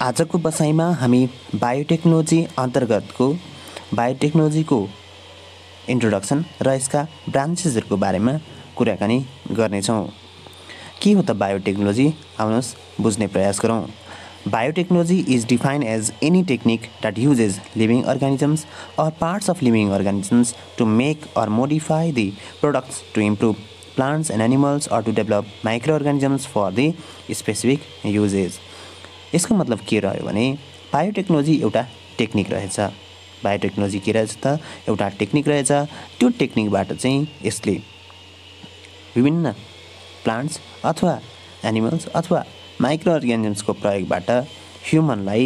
आजको बसाइमा हामी बायोटेक्नोलोजी अन्तर्गतको बायोटेक्नोलोजीको इन्ट्रोडक्सन र यसका ब्रान्चेसहरूको बारेमा कुराकानी गर्नेछौँ। के हो त बायोटेक्नोलोजी? आउनुहोस् बुझ्ने प्रयास गरौँ। Biotechnology is defined as any technique that uses living organisms or parts of living organisms to make or modify the products to improve plants and animals or to develop microorganisms for the specific uses. यसको मतलब के रह्यो भने biotechnology एउटा technique रहेछ। Biotechnology के रहेछ त? एउटा टेक्निक रहेछ। त्यो टेक्निकबाट चाहिँ यसले विभिन्न प्लान्ट्स अथवा एनिमल्स अथवा माइक्रो अर्गानिजम्सको प्रयोगबाट ह्युमनलाई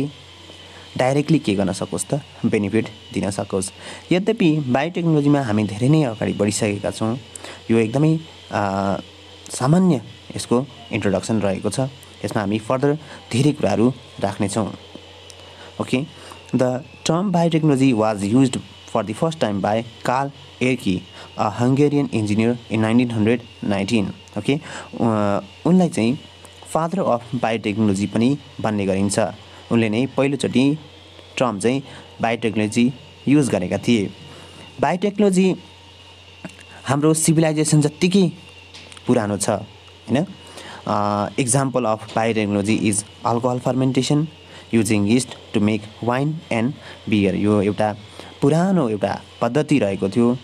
डाइरेक्टली के गर्न सकोस् त? बेनिफिट दिन सकोस्। यद्यपि बायोटेक्नोलोजीमा हामी धेरै नै अगाडि बढिसकेका छौँ। यो एकदमै सामान्य यसको इन्ट्रोडक्सन रहेको छ। यसमा हामी फर्दर धेरै कुराहरू राख्नेछौँ। Okay, the term biotechnology was used for the first time by Karl Ereky, a Hungarian engineer in 1919। Okay, उनलाई चाहिँ फादर अफ बायोटेक्नोलोजी पनि भन्ने गरिन्छ। उनले नै पहिलोचोटि टर्म चाहिँ बायोटेक्नोलोजी युज गरेका थिए। बायोटेक्नोलोजी हाम्रो सिभिलाइजेसन जत्तिकै पुरानो छ, हैन? Example of biotechnology is alcohol fermentation using yeast to make wine and beer. यो एउटा पुरानो एउटा पद्धति रहेको थियो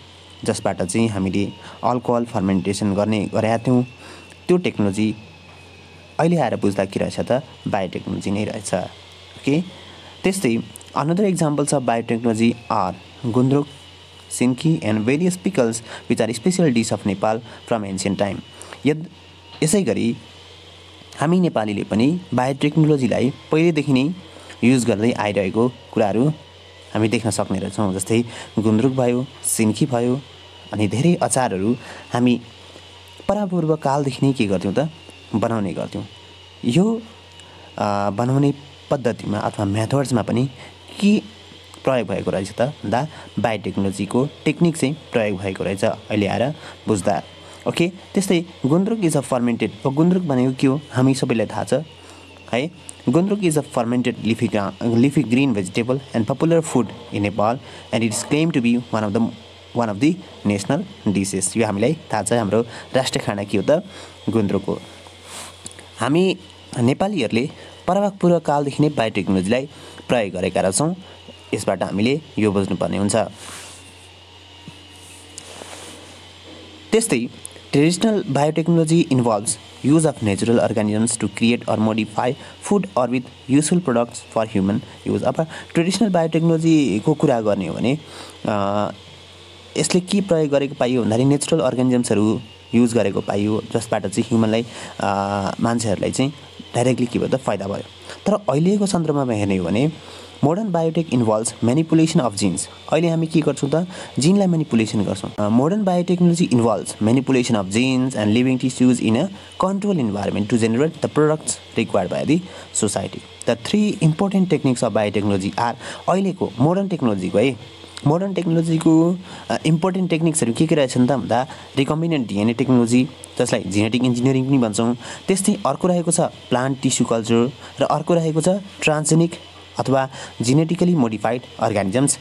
जसबाट चाहिँ हामीले अल्कोहल फर्मेन्टेसन गरेका थियौँ। त्यो टेक्नोलोजी अहिले आएर बुझ्दा के रहेछ त? बायोटेक्नोलोजी नै रहेछ। ओके, त्यस्तै another examples of biotechnology are gundruk, sinki and various pickles which are special dish of Nepal from ancient time. यसै गरी हामी नेपालीले पनि बायोटेक्नोलोजीलाई पहिलेदेखि नै युज गर्दै आइरहेको कुराहरू हामी देख्न सक्ने रहेछौँ। जस्तै गुन्द्रुक भयो, सिन्की भयो, अनि धेरै अचारहरू हामी परापूर्व कालदेखि नै के गर्थ्यौँ त? बनाउने गर्थ्यौँ। यो बनाउने पद्धतिमा अथवा मेथड्समा पनि के प्रयोग भएको रहेछ त भन्दा बायोटेक्नोलोजीको टेक्निक चाहिँ प्रयोग भएको रहेछ अहिले आएर बुझ्दा। ओके, त्यस्तै gundruk is a fermented. Gundruk भनेको के हो हामी सबैलाई थाहा छ है। Gundruk is a fermented leafy green vegetable and popular food in Nepal and it is claim to be one of the national dishes. यो हामीलाई थाहा छ, हाम्रो राष्ट्रिय खाना के हो त? गुन्द्रुक हो। हामी नेपालीहरूले परापूर्व कालदेखि नै बायोटेक्नोलोजीलाई प्रयोग गरेका रहेछौँ। यसबाट हामीले यो बुझ्नुपर्ने हुन्छ। त्यस्तै traditional biotechnology involves use of natural organisms to create or modify food or with useful products for human use. अब ट्रेडिसनल बायोटेक्नोलोजीको कुरा गर्ने हो भने यसले के प्रयोग गरेको पाइयो भन्दाखेरि नेचुरल अर्गानिजम्सहरू युज गरेको पाइयो जसबाट चाहिँ ह्युमनलाई मान्छेहरूलाई चाहिँ डाइरेक्टली के भयो त? फाइदा भयो। तर अहिलेको सन्दर्भमा हेर्ने हो भने modern biotech involves manipulation of genes. अहिले हामी के गर्छौँ त? जिनलाई म्यानिपुलेसन गर्छौँ। Modern biotechnology involves manipulation of genes and living tissues in a control environment to generate the products required by the society. The three important techniques of biotechnology are अहिलेको modern टेक्नोलोजीको है। मोडर्न टेक्नोलोजीको important टेक्निक्सहरू के रहेछन् त भन्दा रिकम्बिनेन्ट DNA technology जसलाई genetic engineering पनि भन्छौँ। त्यस्तै अर्को रहेको छ प्लान्ट टिस्यु कल्चर र अर्को रहेको छ ट्रान्सजेनिक अथवा genetically modified organisms.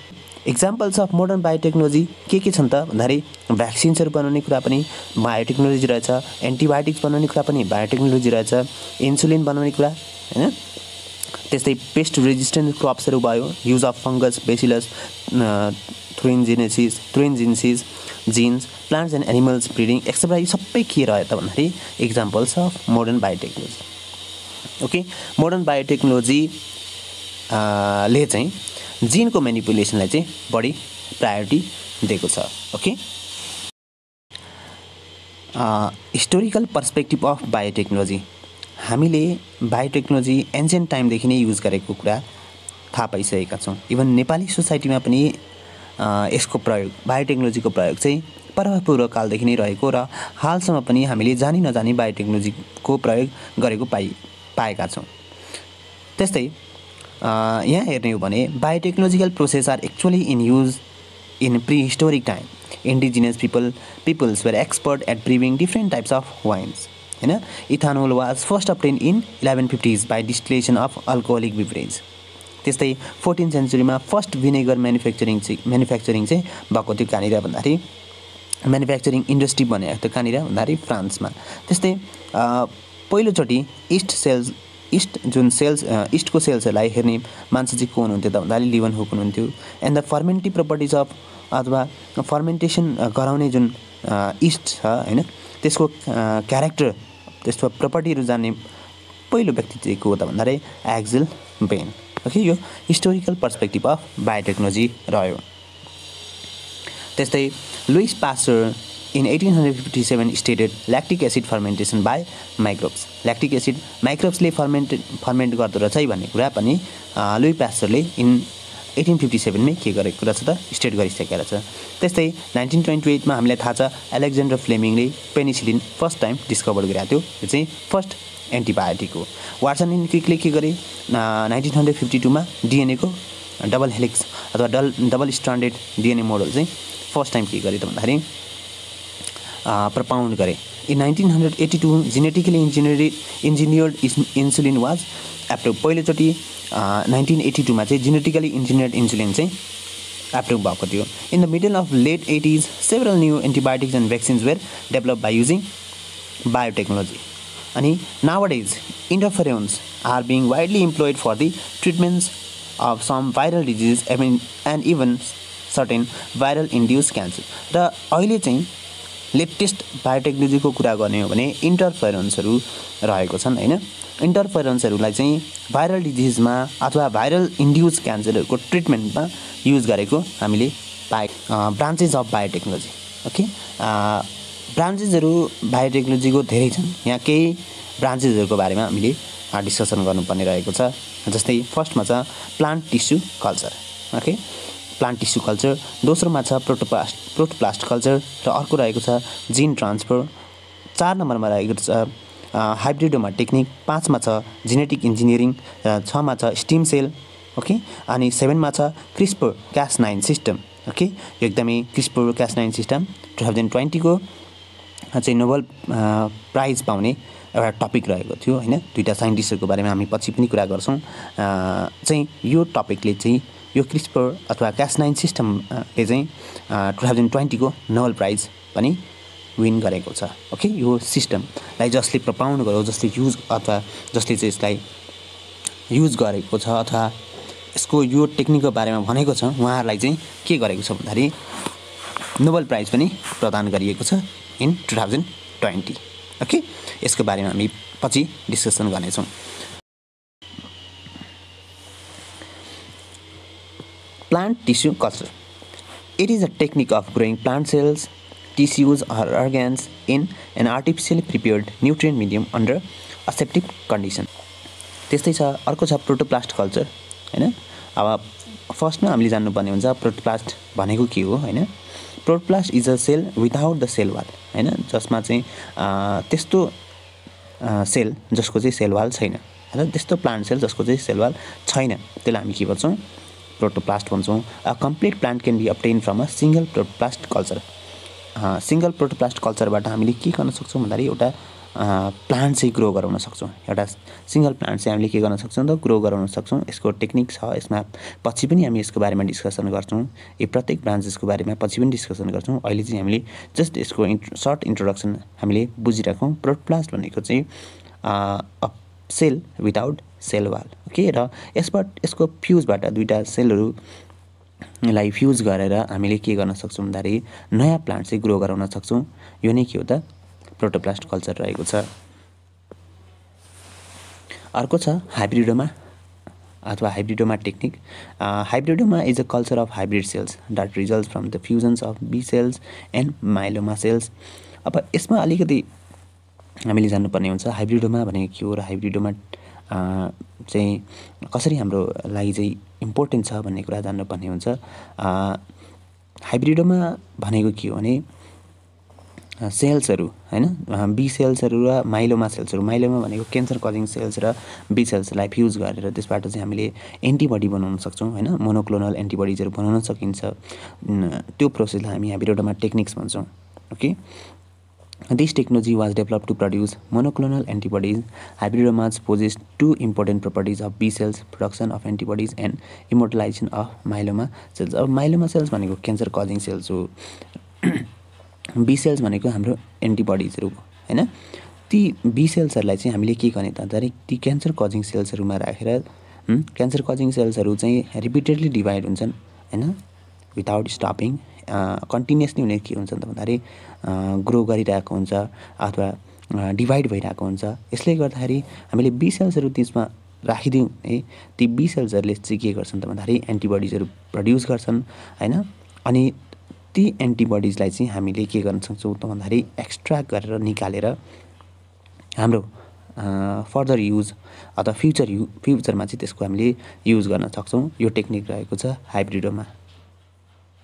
Examples of modern biotechnology के छन् त भन्दाखेरि भ्याक्सिन्सहरू बनाउने कुरा पनि बायोटेक्नोलोजी रहेछ, एन्टिबायोटिक्स बनाउने कुरा पनि बायोटेक्नोलोजी रहेछ, इन्सुलिन बनाउने कुरा, हैन? त्यस्तै पेस्ट रेजिस्टेन्ट क्रप्सहरू भयो, use of fungus, bacillus, thuringiensis genes, plants and animals breeding etcetera. यो सबै के रह्यो त भन्दाखेरि examples of modern biotechnology. Okay, modern biotechnology ले चाहिँ जिनको म्यानिपुलेसनलाई चाहिँ बढी प्रायोरिटी दिएको छ। Okay, historical perspective of biotechnology. हामीले बायोटेक्नोलोजी एन्सियन्ट टाइमदेखि नै युज गरेको कुरा थाहा पाइसकेका छौँ। इभन नेपाली सोसाइटीमा पनि यसको प्रयोग बायोटेक्नोलोजीको प्रयोग चाहिँ परापूर्व कालदेखि नै रहेको र हालसम्म पनि हामीले जानी नजानी बायोटेक्नोलोजीको प्रयोग गरेको पाएका छौँ। त्यस्तै यहाँ हेर्ने हो भने biotechnological process are actually in use in pre historic time. Indigenous peoples were expert at brewing different types of wines. हैन। Ethanol was first obtain in 1150s by distillation of alcoholic beverage. त्यस्तै 14th सेन्चुरीमा first vinegar manufacturing चाहिँ भएको थियो कहाँनिर भन्दाखेरि manufacturing industry बनेको थियो कहाँनिर भन्दाखेरि फ्रान्समा। त्यस्तै पहिलोचोटि इस्टको सेल्सहरूलाई हेर्ने मान्छे चाहिँ को हुनुहुन्थ्यो त भन्दाखेरि लिभनहुक हुनुहुन्थ्यो। एन्ड द फर्मेन्टिभ प्रपर्टिज अफ अथवा फर्मेन्टेसन गराउने जुन इस्ट छ हैन त्यसको क्यारेक्टर त्यसको प्रपर्टीहरू जान्ने पहिलो व्यक्ति चाहिँ को हो त भन्दाखेरि एक्जेल बेन। ओके, यो हिस्टोरिकल पर्सपेक्टिभ अफ बायोटेक्नोलोजी रह्यो। त्यस्तै Louis Pasteur in 1857 stated lactic acid fermentation by microbes. Lactic acid माइक्रोब्सले फर्मेन्ट गर्दो रहेछ भन्ने कुरा पनि लुइस पास्चरले इन 1857 मै के गरेको कुरा छ त स्टेट गरिसकेको छ। त्यस्तै 1928 मा हामीलाई थाहा छ एलेक्जेन्डर फ्लेमिङले पेनिसिलिन फर्स्ट टाइम डिस्कभर गरेको थियो। यो चाहिँ फर्स्ट एन्टिबायोटिक हो। वाटसन एन्ड क्रिकले के गरे 1952 मा डिएनएको डबल हेलिक्स अथवा डबल स्ट्रान्डेड डिएनए मोडल चाहिँ फर्स्ट टाइम के गरे त भन्दाखेरि प्रपाउन्ड गरे। In 1982 genetically engineered insulin was approve. पहिलोचोटि 1982 मा चाहिँ जेनेटिकली इन्जिनियर्ड इन्सुलिन चाहिँ एप्रुभ भएको थियो। In the middle of late 80s several new antibiotics and vaccines where develop by using biotechnology. अनि nowadays interferons are being widely employed for the treatments of some viral disease and even certain viral induce cancer. र अहिले चाहिँ latest बायोटेक्नोलोजीको कुरा गर्ने हो भने इन्टरफेरोन्सहरू रहेको छन् हैन। इन्टरफेरोन्सहरूलाई चाहिँ भाइरल डिजिजमा अथवा भाइरल इन्ड्युस क्यान्सरहरूको ट्रिटमेन्टमा युज गरेको हामीले पाए। Branches of biotechnology. ओके, ब्रान्चेसहरू बायोटेक्नोलोजीको धेरै छन्। यहाँ केही ब्रान्चेसहरूको बारेमा हामीले डिस्कसन गर्नुपर्ने रहेको छ। जस्तै फर्स्टमा छ plant tissue culture. Okay, plant tissue culture. दोस्रोमा छ प्रोटोप्लास्ट कल्चर र अर्को रहेको छ जिन ट्रान्सफर। 4 नम्बरमा रहेको छ हाइब्रिडोमा टेक्निक। 5 मा छ जेनेटिक इन्जिनियरिङ। 6 मा छ स्टिम सेल। ओके, अनि 7 मा छ क्रिस्पर cas9 सिस्टम। ओके, यो एकदमै क्रिस्पर cas9 सिस्टम 2020 को चाहिँ नोबल प्राइज पाउने एउटा टपिक रहेको थियो हैन। दुईटा साइन्टिस्टहरूको बारेमा हामी पछि पनि कुरा गर्छौँ। चाहिँ यो टपिकले चाहिँ यो क्रिस्पर अथवा cas9 सिस्टमले चाहिँ 2020 को नोबल प्राइज पनि विन गरेको छ। ओके, यो सिस्टमलाई जसले प्रपाउन्ड गर्यो, जसले युज अथवा जसले चाहिँ यसलाई युज गरेको छ अथवा यसको यो टेक्निकको बारेमा भनेको छ उहाँहरूलाई चाहिँ के गरेको छ भन्दाखेरि नोबल प्राइज पनि प्रदान गरिएको छ इन 2020। ओके, यसको बारेमा हामी पछि डिस्कसन गर्नेछौँ। Plant tissue culture. It is a technique of growing plant cells, tissues or organs in an artificially prepared nutrient medium under aseptic condition. त्यस्तै छ अर्को छ प्रोटोप्लास्ट कल्चर हैन। अब फर्स्टमा हामीले जान्नुपर्ने हुन्छ प्रोटोप्लास्ट भनेको के हो हैन। Protoplast is a cell without the cell wall हैन, जसमा चाहिँ त्यस्तो सेल जसको चाहिँ सेल वाल छैन हैन। त्यस्तो प्लान्ट सेल जसको चाहिँ सेल वाल छैन त्यसलाई हामी के भन्छौँ प्रोटोप्लास्ट भन्छौँ। A complete plant can be obtain from a single protoplast culture. Single protoplast कल्चरबाट हामीले के गर्न सक्छौँ भन्दाखेरि एउटा प्लान्ट चाहिँ ग्रो गराउन सक्छौँ। एउटा सिंगल प्लान्ट चाहिँ हामीले के गर्न सक्छौँ त ग्रो गराउन सक्छौँ। यसको टेक्निक छ, यसमा पछि पनि हामी यसको बारेमा डिस्कसन गर्छौँ। यो प्रत्येक ब्रान्चेसको बारेमा पछि पनि डिस्कसन गर्छौँ। अहिले चाहिँ हामीले जस्ट यसको सर्ट इन्ट्रोडक्सन हामीले बुझिराखौँ। प्रोटोप्लास्ट भनेको चाहिँ cell without cell wall. Okay, र यसको फ्युजबाट दुईटा सेलहरूलाई फ्युज गरेर हामीले के गर्न सक्छौँ भन्दाखेरि नयाँ प्लान्ट चाहिँ ग्रो गराउन सक्छौँ। यो नै के हो त प्रोटोप्लास्ट कल्चर रहेको छ। अर्को छ हाइब्रिडोमा अथवा hybridoma technique. Hybridoma is a culture of hybrid cells that results from the fusions of B cells and myeloma cells. अब यसमा अलिकति हामीले जान्नुपर्ने हुन्छ हाइब्रिडोमा भनेको के हो र हाइब्रिडोमा चाहिँ कसरी हाम्रो लागि चाहिँ इम्पोर्टेन्ट छ भन्ने कुरा जान्नुपर्ने हुन्छ। हाइब्रिडोमा भनेको के हो भने सेल्सहरू हैन, बी सेल्सहरू र माइलोमा सेल्सहरू। माइलोमा भनेको क्यान्सर कजिङ सेल्स र बी सेल्सलाई फ्युज गरेर त्यसबाट चाहिँ हामीले एन्टिबडी बनाउन सक्छौँ हैन। मोनोक्लोनल एन्टिबडिजहरू बनाउन सकिन्छ। त्यो प्रोसेसलाई हामी हाइब्रिडोमा टेक्निक्स भन्छौँ। Okay, This technology was developed to produce monoclonal antibodies. Hybridomas possess two important properties of B cells, production of antibodies and immortalization of myeloma cells. अब myeloma cells भनेको क्यान्सर कजिङ सेल्स हो, be sales भनेको हाम्रो एन्टिबडिजहरू हो हैन। ती be सेल्सहरूलाई चाहिँ हामीले के गर्ने त भन्दाखेरि ती क्यान्सर कजिङ सेल्सहरूमा राखेर क्यान्सर कजिङ सेल्सहरू चाहिँ रिपिटेडली डिभाइड हुन्छन् हैन, विदाउट स्टपिङ कन्टिन्युसली उनीहरू के हुन्छ त भन्दाखेरि ग्रो गरिरहेको हुन्छ अथवा डिभाइड भइरहेको हुन्छ। यसले गर्दाखेरि हामीले बी सेल्सहरू त्यसमा राखिदिउँ है, ती बी सेल्सहरूले चाहिँ के गर्छन् त भन्दाखेरि एन्टिबडिजहरू प्रड्युस गर्छन् हैन। अनि ती एन्टिबडिजलाई चाहिँ हामीले के गर्न सक्छौँ त भन्दाखेरि एक्सट्र्याक्ट गरेर निकालेर हाम्रो फर्दर युज अथवा फ्युचरमा चाहिँ त्यसको हामीले युज गर्न सक्छौँ। यो टेक्निक रहेको छ हाइब्रिडोमा,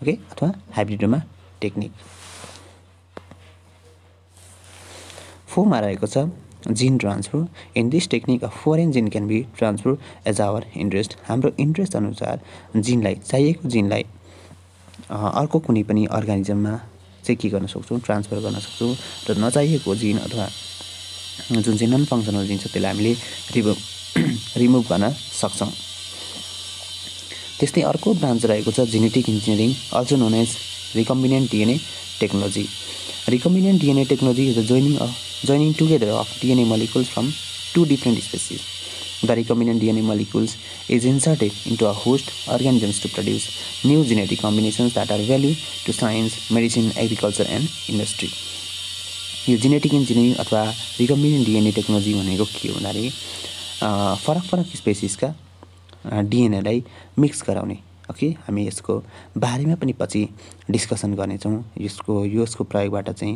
ओके, अथवा हाइब्रिडोमा टेक्निक। 4 मा रहेको छ gene transfer. In this technique a foreign gene can be transfer as our interest. हाम्रो इन्ट्रेस्ट अनुसार जिनलाई, चाहिएको जिनलाई अर्को कुनै पनि अर्गानिजममा चाहिँ के गर्न सक्छौँ, ट्रान्सफर गर्न सक्छौँ र नचाहिएको जिन अथवा जुन चाहिँ नन फङ्सनल जिन छ त्यसलाई हामीले रिमुभ गर्न सक्छौँ। त्यस्तै अर्को ब्रान्च रहेको छ genetic engineering, also known as recombinant DNA technology. Recombinant DNA technology is the joining together of DNA molecules from two different species. The recombinant DNA molecules is inserted into a host organisms to produce new genetic combinations that are valuable to science, medicine, agriculture and industry. यो genetic engineering अथवा रिकम्बिनेन्ट DNA technology भनेको के हो भन्दाखेरि फरक फरक स्पेसिसका डिएनएलाई mix गराउने। Okay, हामी यसको बारेमा पनि पछि डिस्कसन गर्नेछौँ। यसको प्रयोगबाट चाहिँ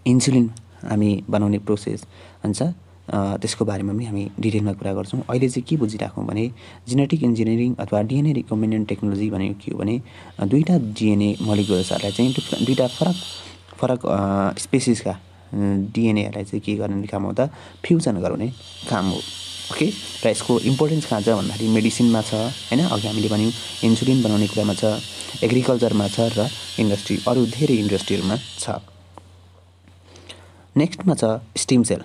इन्सुलिन हामी बनाउने प्रोसेस हुन्छ, त्यसको बारेमा पनि हामी डिटेलमा कुरा गर्छौँ। अहिले चाहिँ के बुझिराखौँ भने जेनेटिक इन्जिनियरिङ अथवा डिएनए रिकम्बिनेन्ट टेक्नोलोजी भनेको के हो भने दुईवटा डिएनए मोलिकुल्सहरूलाई चाहिँ दुईवटा फरक स्पेसिसका डिएनएहरूलाई चाहिँ के गर्ने काम हो त, फ्युजन गराउने काम हो। ओके, र यसको इम्पोर्टेन्स कहाँ छ भन्दाखेरि मेडिसिनमा छ हैन, अघि हामीले भन्यौँ इन्सुलिन बनाउने कुरामा छ, एग्रिकल्चरमा छ र इन्डस्ट्री, अरू धेरै इन्डस्ट्रीहरूमा छ। नेक्स्टमा छ स्टेम सेल।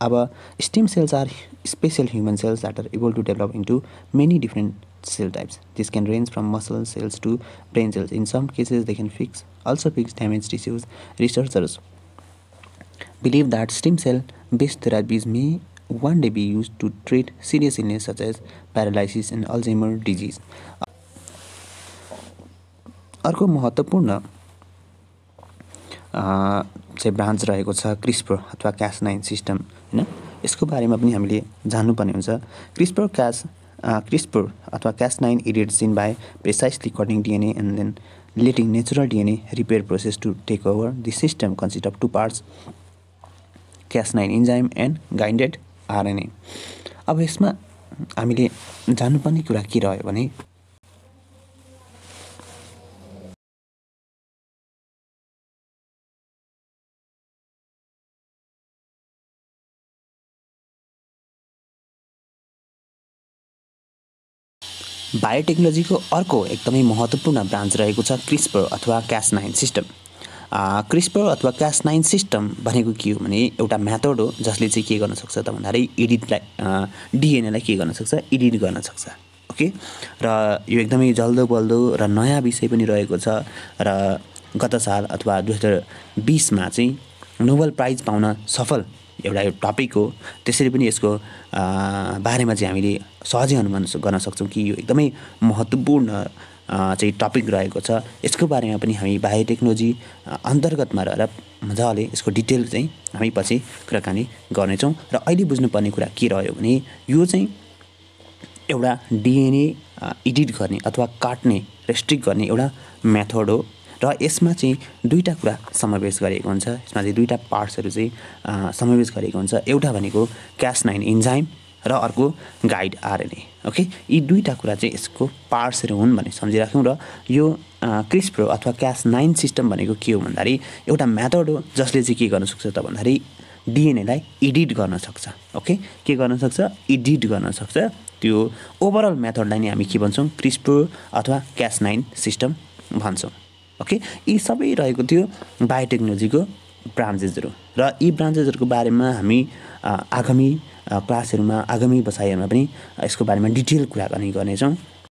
अब stem cells are special human cells that are able to develop into many different cell types. This can range from muscle cells to brain cells. In some cases, they can also fix damaged tissues. Researchers believe that stem cell-based therapies may one day be used to treat serious illness such as paralysis and Alzheimer's disease. अर्को महत्त्वपूर्ण चाहिँ branch रहेको छ CRISPR अथवा Cas9 system हैन, यसको बारेमा पनि हामीले जान्नुपर्ने हुन्छ। CRISPR अथवा Cas9 edits gene by precisely coding DNA and then letting natural DNA repair process to take over. The system consists of two parts, Cas9 enzyme and guided RNA. अब यसमा हामीले जान्नुपर्ने कुरा के रह्यो भने बायोटेक्नोलोजीको अर्को एकदमै महत्त्वपूर्ण ब्रान्च रहेको छ क्रिस्पर अथवा Cas9 सिस्टम। क्रिस्पर अथवा Cas9 सिस्टम भनेको के हो भने एउटा मेथड हो जसले चाहिँ के गर्न सक्छ त भन्दाखेरि डिएनएलाई के गर्न सक्छ, एडिट गर्न सक्छ। ओके, र यो एकदमै जल्दो बल्दो र नयाँ विषय पनि रहेको छ र गत साल अथवा 2020 मा चाहिँ नोबेल प्राइज पाउन सफल एउटा यो टपिक हो। त्यसरी पनि यसको बारेमा चाहिँ हामीले सहजै अनुमान गर्न सक्छौँ कि यो एकदमै महत्त्वपूर्ण चाहिँ टपिक रहेको छ। यसको बारेमा पनि हामी बायोटेक्नोलोजी अन्तर्गतमा रहेर मजाले यसको डिटेल चाहिँ हामी पछि कुराकानी गर्नेछौँ। र अहिले बुझ्नुपर्ने कुरा के रह्यो भने यो चाहिँ एउटा डिएनए एडिट गर्ने अथवा काट्ने, रेस्ट्रिक्ट गर्ने एउटा मेथड हो र यसमा चाहिँ दुईवटा कुरा समावेश गरेको हुन्छ। यसमा चाहिँ दुईवटा पार्ट्सहरू चाहिँ समावेश गरेको हुन्छ। एउटा भनेको Cas9 इन्जाइम र अर्को गाइड आरएनए। ओके, यी दुईवटा कुरा चाहिँ यसको पार्ट्सहरू हुन् भन्ने सम्झिराख्यौँ। र यो क्रिस्पर अथवा Cas9 सिस्टम भनेको के हो भन्दाखेरि एउटा मेथड हो जसले चाहिँ के गर्न सक्छ त भन्दाखेरि डिएनएलाई एडिट गर्न सक्छ। ओके, के गर्न सक्छ, एडिट गर्न सक्छ। त्यो ओभरअल मेथडलाई नै हामी के भन्छौँ, क्रिस्पर अथवा Cas9 सिस्टम भन्छौँ। ओके, यी सबै रहेको थियो बायोटेक्नोलोजीको ब्रान्चेसहरू र यी ब्रान्चेसहरूको बारेमा हामी आगामी क्लासहरूमा आगामी बसाइहरूमा पनि यसको बारेमा डिटेल कुराकानी गर्नेछौँ।